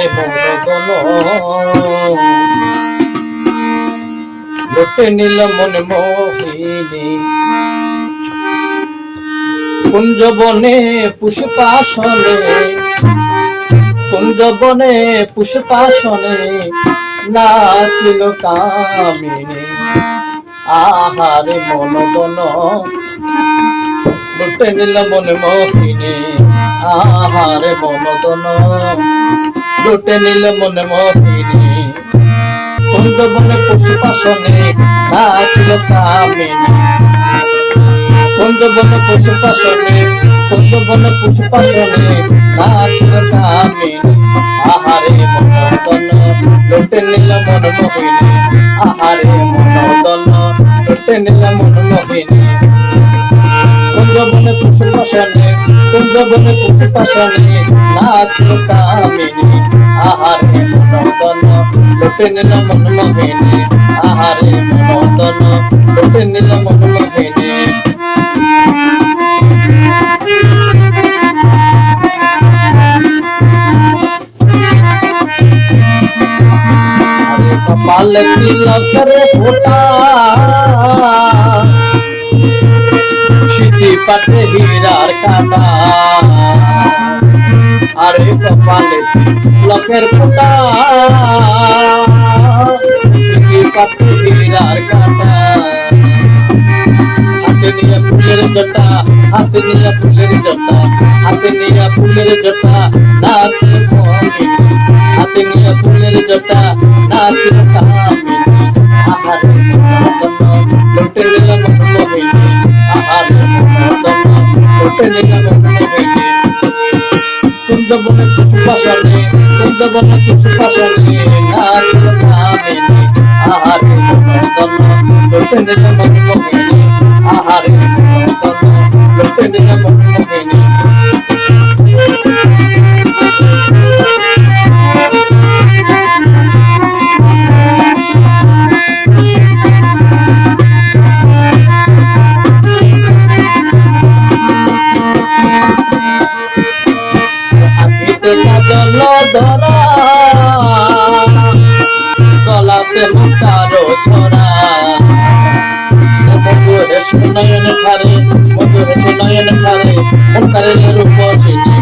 মনোদন লুটে নিল মনে মোহিনী কুঞ্জবনে পুষ্পাসনে কুঞ্জবনে পুষ্পাসনে নাচিল কামিনী আহারে মনোদন লুটে নিল মনে মোহিনী আহারে মনোদন লুটে নিল মনে মোহিনী কুঞ্জবনে পুষ্পাসনে নাচিল কামিনী কুঞ্জবনে পুষ্পাসনে কুঞ্জবনে পুষ্পাসনে নাচিল কামিনী আহারে মনোদন লুটে নিল মন মোহিনী আহারে মনোদন লুটে নিল মন মোহিনী কুঞ্জবনে পুষ্পাসনে কুঞ্জবনে পুষ্পাসনে নাচিল কামিনী আহারে মনোদন লুটে নিল মন মোহিনী আহারে মনোদন লুটে নিল মন মোহিনী কপালে তিলকের ফোঁটা সিঁথি পাটে হীরার কাঁটা আরে কপালে তিলকের ফোঁটা সিঁথি পাটে হীরার কাঁটা হাতে নিয়ে ফুলের জটা হাতে নিয়ে ফুলের জটা হাতে নিয়ে ফুলের জটা নাচে মোহিনী হাতে নিয়ে ফুলের জটা নাচিল কামিনী আহারে মনোদন লুটে নিল মন মোহিনী আহারে মনোদন লুটে নিল মন মোহিনী কুঞ্জবনে পুষ্পাসনে কুঞ্জবনে পুষ্পাসনে নাচিল কামিনী আহারে মনোদন লুটে নিল মন মোহিনী আহারে মনোদন লুটে নিল মন মোহিনী কাজল ধরা গলাতে মুক্তারো ছড়া মধু হেসে নয়ন ঠারে মধু হেসে নয়ন ঠারে মুখারে রূপসিনী